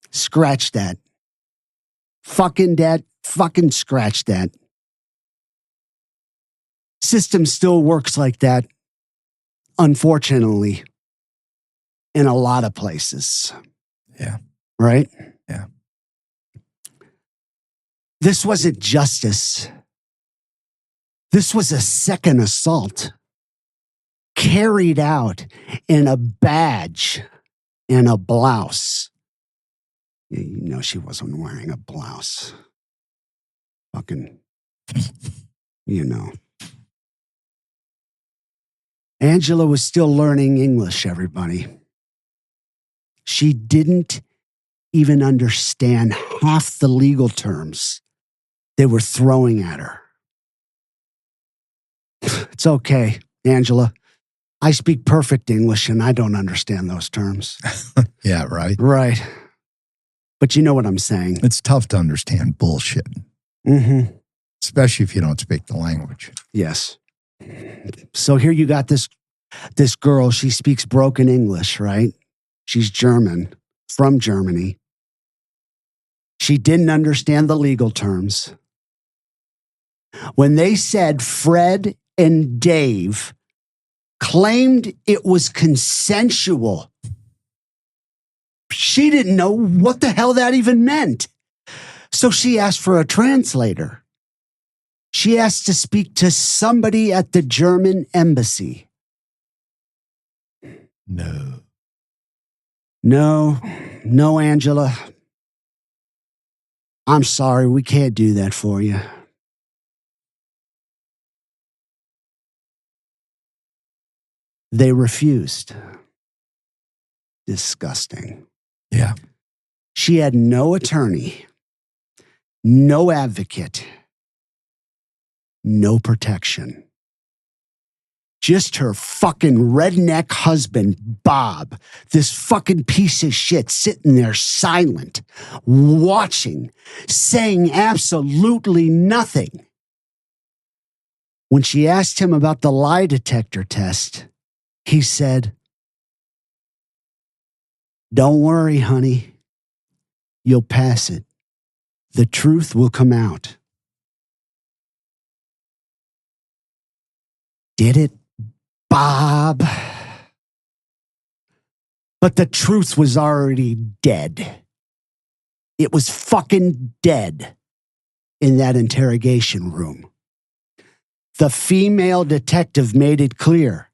Speaker 1: Scratch that. Fucking scratch that. System still works like that, unfortunately, in a lot of places.
Speaker 2: Yeah.
Speaker 1: Right?
Speaker 2: Yeah.
Speaker 1: This wasn't justice. This was a second assault carried out in a badge and a blouse. You know she wasn't wearing a blouse. Fucking, you know. Angela was still learning English, everybody. She didn't even understand half the legal terms they were throwing at her. It's okay, Angela. I speak perfect English and I don't understand those terms.
Speaker 2: Yeah, right.
Speaker 1: Right. But you know what I'm saying.
Speaker 2: It's tough to understand bullshit.
Speaker 1: Mm-hmm.
Speaker 2: Especially if you don't speak the language.
Speaker 1: Yes. So here you got this girl. She speaks broken English, right? She's German, from Germany. She didn't understand the legal terms. When they said Fred and Dave claimed it was consensual, she didn't know what the hell that even meant. So she asked for a translator. She asked to speak to somebody at the German embassy.
Speaker 2: No,
Speaker 1: Angela. I'm sorry, we can't do that for you. They refused. Disgusting.
Speaker 2: Yeah.
Speaker 1: She had no attorney, no advocate, no protection. Just her fucking redneck husband, Bob, this fucking piece of shit sitting there silent, watching, saying absolutely nothing. When she asked him about the lie detector test, he said, "Don't worry, honey. You'll pass it. The truth will come out." Did it, Bob? But the truth was already dead. It was fucking dead in that interrogation room. The female detective made it clear.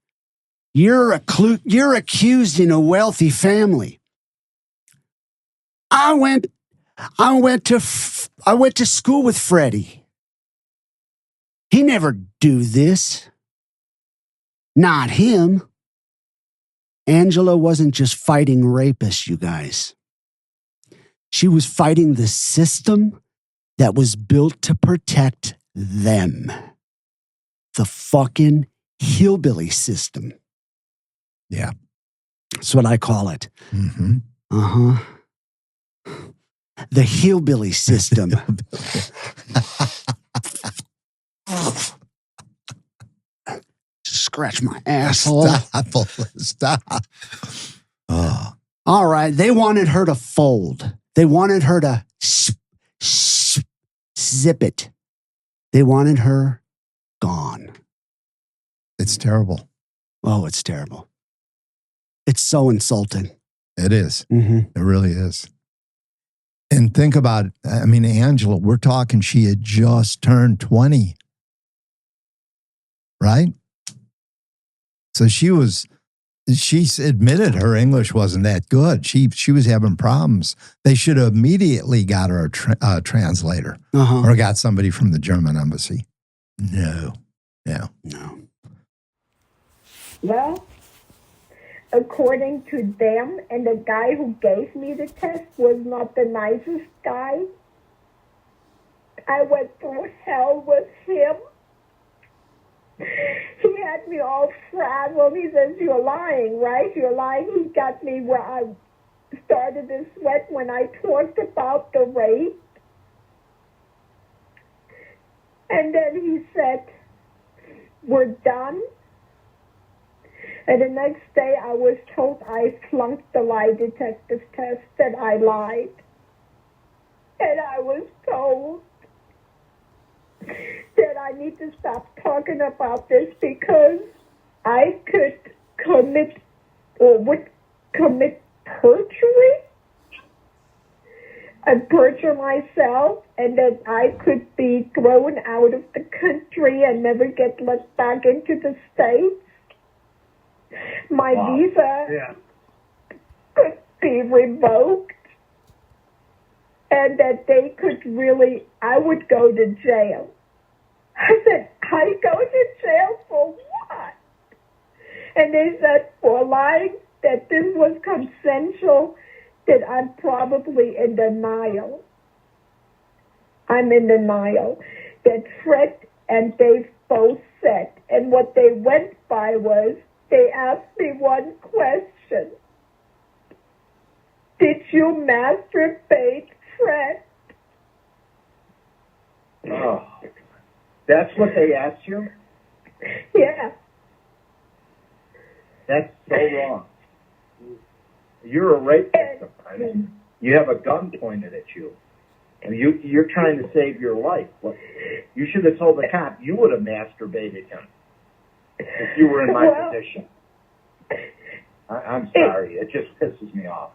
Speaker 1: You're accused in a wealthy family. I went to school with Freddie. He never do this. Not him. Angela wasn't just fighting rapists, you guys. She was fighting the system that was built to protect them. The fucking hillbilly system.
Speaker 2: Yeah.
Speaker 1: That's what I call it.
Speaker 2: Mm-hmm.
Speaker 1: Uh-huh. The hillbilly system. Scratch my asshole.
Speaker 2: Stop. Oh.
Speaker 1: All right. They wanted her to fold. They wanted her to zip it. They wanted her gone.
Speaker 2: It's terrible.
Speaker 1: Oh, it's terrible. It's so insulting.
Speaker 2: It is.
Speaker 1: Mm-hmm.
Speaker 2: It really is. And think about it. I mean, Angela, we're talking she had just turned 20. Right? So she was She admitted her English wasn't that good. She was having problems. They should have immediately got her a translator or got somebody from the German embassy. No.
Speaker 3: Well, according to them, and the guy who gave me the test was not the nicest guy. I went through hell with him. He had me all frazzled. He says, "You're lying, right? You're lying." He got me where I started to sweat when I talked about the rape. And then he said, "We're done." And the next day I was told I flunked the lie detective test, that I lied. And I was told that I need to stop talking about this because I could commit or would commit perjury and perjure myself, and that I could be thrown out of the country and never get let back into the States. My visa could be revoked, and that they could really, I would go to jail. I said, "I go to jail for what?" And they said, "For lying, that this was consensual, that I'm probably in denial." I'm in denial. That Fred and Dave both said, and what they went by was, they asked me one question: "Did you masturbate, Fred?"
Speaker 4: Oh, that's what they asked you?
Speaker 3: Yeah.
Speaker 4: That's so wrong. You're a rape victim. I mean, you have a gun pointed at you. And you're trying to save your life. Well, you should have told the cop you would have masturbated him if you were in my position. I'm sorry. It just pisses me off.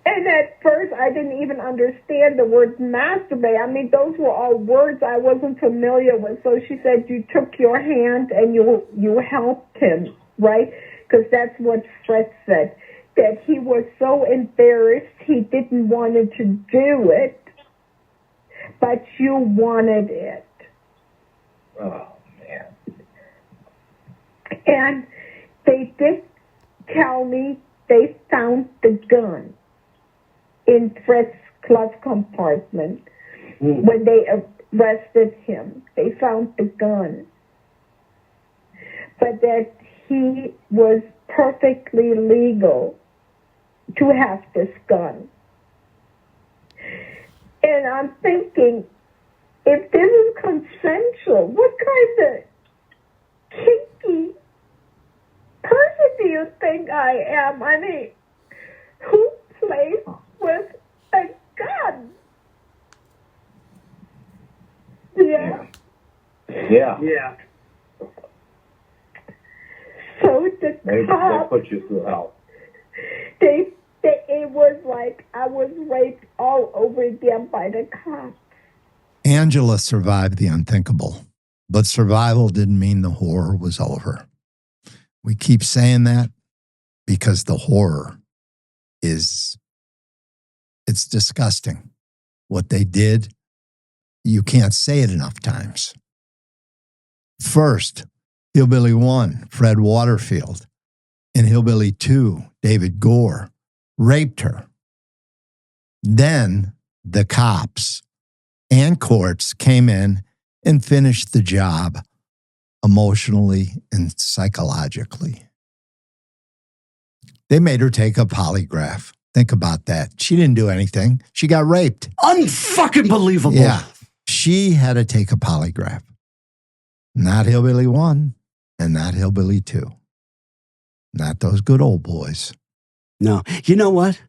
Speaker 3: And at first, I didn't even understand the word masturbate. I mean, those were all words I wasn't familiar with. So she said, "You took your hand and you helped him," right? Because that's what Fred said, that he was so embarrassed he didn't want to do it, but you wanted it.
Speaker 4: Oh, man.
Speaker 3: And they did tell me they found the gun in Fred's glove compartment when they arrested him. They found the gun. But that he was perfectly legal to have this gun. And I'm thinking, if this is consensual, what kind of kinky person do you think I am? I mean, who plays with a gun? Yeah.
Speaker 4: Yeah.
Speaker 3: So the
Speaker 4: They
Speaker 3: cop,
Speaker 4: put you through hell.
Speaker 3: it was like I was raped all over again by the cops.
Speaker 2: Angela survived the unthinkable, but survival didn't mean the horror was over. We keep saying that because the horror it's disgusting. What they did, you can't say it enough times. First, Hillbilly 1, Fred Waterfield, and Hillbilly 2, David Gore, raped her. Then the cops and courts came in and finished the job emotionally and psychologically. They made her take a polygraph. Think about that. She didn't do anything. She got raped.
Speaker 1: Unfucking believable.
Speaker 2: Yeah. She had to take a polygraph. Not Hillbilly 1 and not Hillbilly 2. Not those good old boys.
Speaker 1: No. You know what?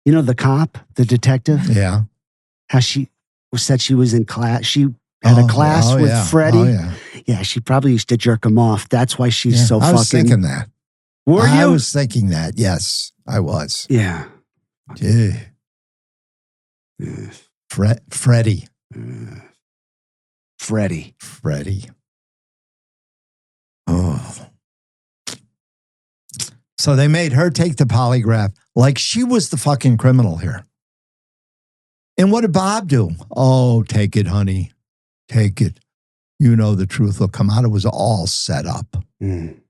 Speaker 1: You know the cop, the detective?
Speaker 2: Yeah.
Speaker 1: How she said she was in class. She had a class with Freddie.
Speaker 2: Oh, yeah.
Speaker 1: Yeah, she probably used to jerk him off. That's why she's so
Speaker 2: I was
Speaker 1: fucking...
Speaker 2: thinking that.
Speaker 1: Were you?
Speaker 2: I was thinking that. Yes, I was.
Speaker 1: Yeah.
Speaker 2: Yeah. Freddie.
Speaker 1: Freddie.
Speaker 2: Oh. So they made her take the polygraph like she was the fucking criminal here. And what did Bob do? Oh, take it, honey. Take it. You know the truth will come out. It was all set up.
Speaker 1: Mm.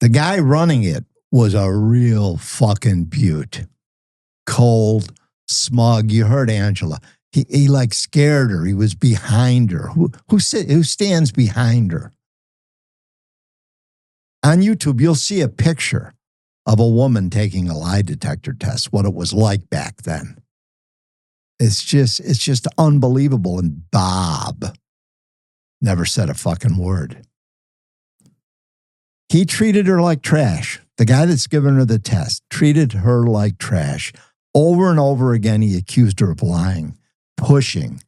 Speaker 2: The guy running it was a real fucking beaut. Cold, smug. You heard Angela. He like scared her. He was behind her. Who stands behind her? On YouTube, you'll see a picture of a woman taking a lie detector test, what it was like back then. It's just unbelievable. And Bob never said a fucking word. He treated her like trash. The guy that's given her the test treated her like trash. Over and over again, he accused her of lying, pushing,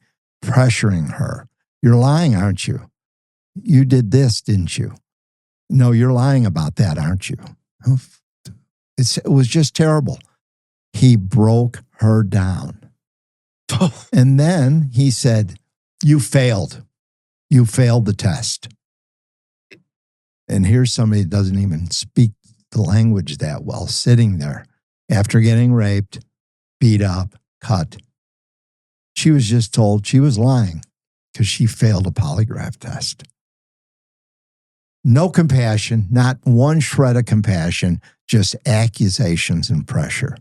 Speaker 2: pressuring her. You're lying, aren't you? You did this, didn't you? No, you're lying about that, aren't you? It was just terrible. He broke her down. And then he said, you failed. You failed the test. And here's somebody that doesn't even speak the language that well, sitting there after getting raped, beat up, cut. She was just told she was lying because she failed a polygraph test. No compassion, not one shred of compassion, just accusations and pressure.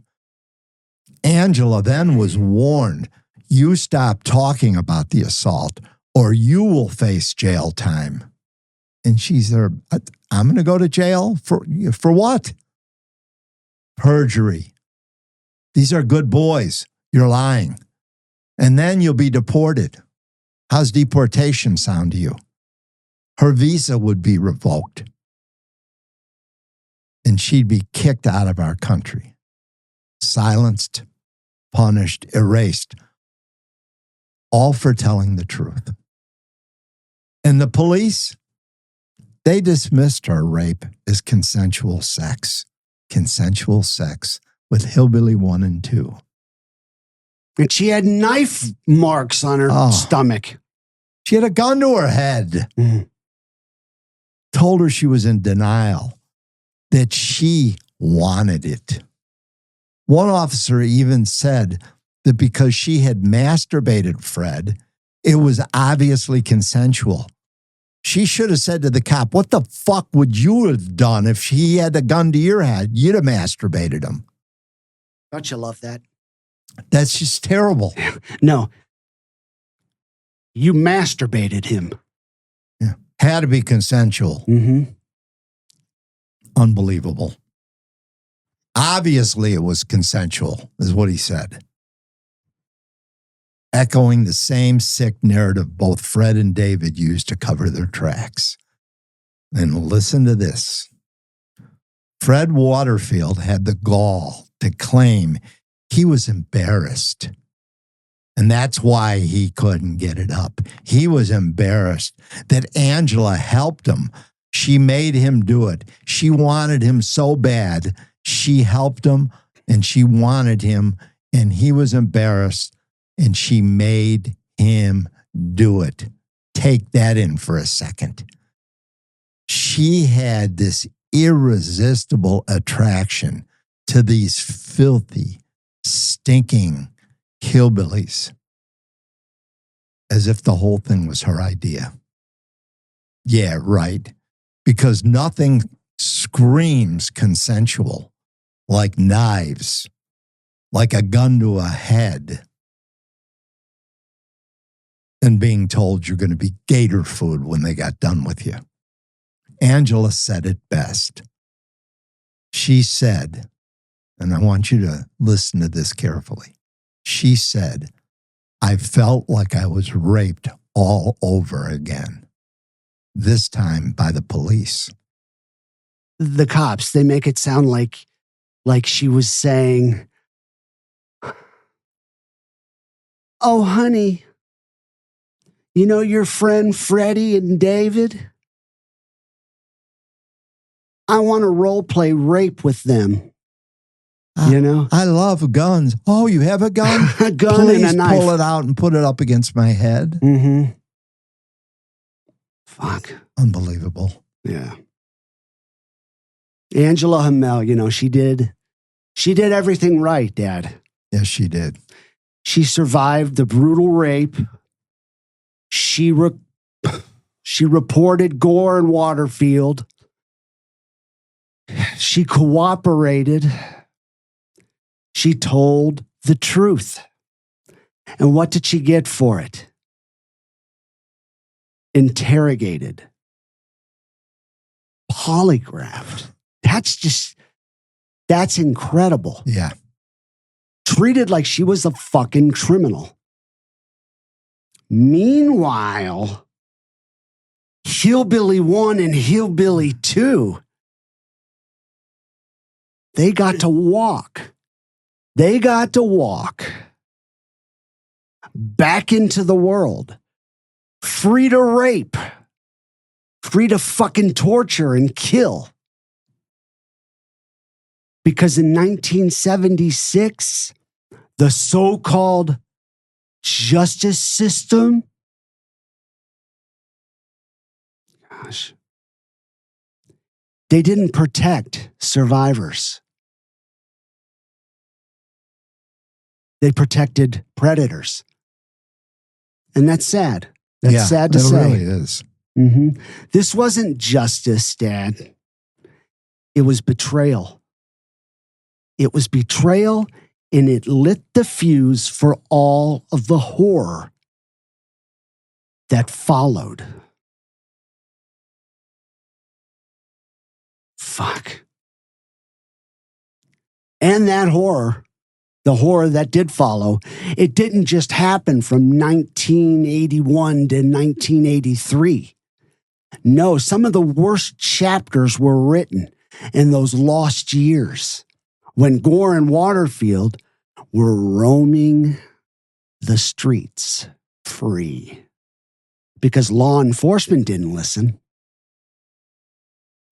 Speaker 2: Angela then was warned, you stop talking about the assault or you will face jail time. And she's there, I'm going to go to jail for what? Perjury. These are good boys. You're lying. And then you'll be deported. How's deportation sound to you? Her visa would be revoked. And she'd be kicked out of our country. Silenced, punished, erased. All for telling the truth. And the police, they dismissed her rape as consensual sex. Consensual sex with Hillbilly 1 and 2.
Speaker 1: And she had knife marks on her stomach.
Speaker 2: She had a gun to her head.
Speaker 1: Mm.
Speaker 2: Told her she was in denial, that she wanted it. One officer even said that because she had masturbated Fred, it was obviously consensual. She should have said to the cop, what the fuck would you have done if he had a gun to your head? You'd have masturbated him.
Speaker 1: Don't you love that?
Speaker 2: That's just terrible.
Speaker 1: No. You masturbated him.
Speaker 2: Yeah. Had to be consensual.
Speaker 1: Mm-hmm.
Speaker 2: Unbelievable. Obviously, it was consensual, is what he said. Echoing the same sick narrative both Fred and David used to cover their tracks. And listen to this. Fred Waterfield had the gall to claim he was embarrassed. And that's why he couldn't get it up. He was embarrassed that Angela helped him. She made him do it. She wanted him so bad. She helped him and she wanted him and he was embarrassed and she made him do it. Take that in for a second. She had this irresistible attraction to these filthy, stinking hillbillies, as if the whole thing was her idea. Yeah, right. Because nothing screams consensual like knives, like a gun to a head, and being told you're going to be gator food when they got done with you. Angela said it best. She said, and I want you to listen to this carefully. She said, I felt like I was raped all over again, this time by the police.
Speaker 1: The cops, they make it sound like she was saying, oh, honey, you know your friend Freddie and David? I want to role play rape with them. You know?
Speaker 2: I love guns. Oh, you have a gun?
Speaker 1: A gun
Speaker 2: Please
Speaker 1: and a knife.
Speaker 2: pull it out and put it up against my head.
Speaker 1: Mm-hmm. Fuck.
Speaker 2: Unbelievable.
Speaker 1: Yeah. Angela Hommell, she did everything right, Dad.
Speaker 2: Yes, she did.
Speaker 1: She survived the brutal rape. She reported Gore and Waterfield. She cooperated. She told the truth. And what did she get for it? Interrogated. Polygraphed. That's incredible.
Speaker 2: Yeah.
Speaker 1: Treated like she was a fucking criminal. Meanwhile, Hillbilly 1 and Hillbilly 2, they got to walk. They got to walk back into the world, free to rape, free to fucking torture and kill. Because in 1976, the so-called justice system, they didn't protect survivors. They protected predators. And that's sad. That's sad to say.
Speaker 2: It really is.
Speaker 1: Mm-hmm. This wasn't justice, Dad. It was betrayal. It was betrayal, and it lit the fuse for all of the horror that followed. Fuck. And that horror, the horror that did follow, it didn't just happen from 1981 to 1983. No, some of the worst chapters were written in those lost years when Gore and Waterfield were roaming the streets free because law enforcement didn't listen,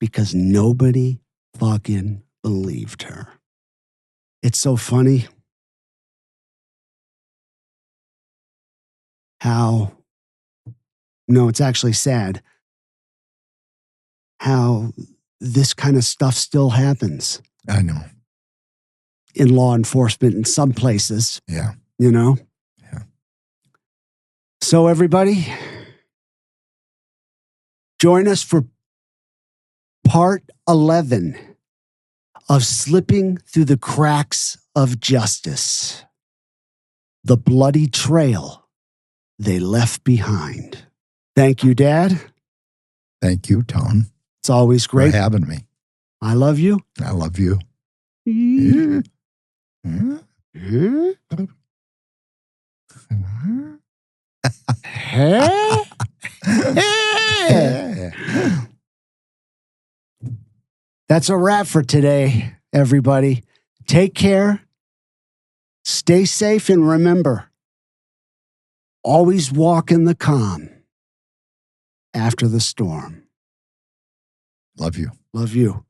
Speaker 1: because nobody fucking believed her. It's so funny it's actually sad how this kind of stuff still happens.
Speaker 2: I know.
Speaker 1: In law enforcement in some places.
Speaker 2: Yeah.
Speaker 1: Yeah. So everybody, join us for part 11 of Slipping Through the Cracks of Justice. The bloody trail they left behind. Thank you, Dad.
Speaker 2: Thank you, Tom.
Speaker 1: It's always great
Speaker 2: for having me.
Speaker 1: I love you.
Speaker 2: I love you.
Speaker 1: That's a wrap for today, everybody. Take care. Stay safe, and remember, always walk in the calm after the storm.
Speaker 2: Love you.
Speaker 1: Love you.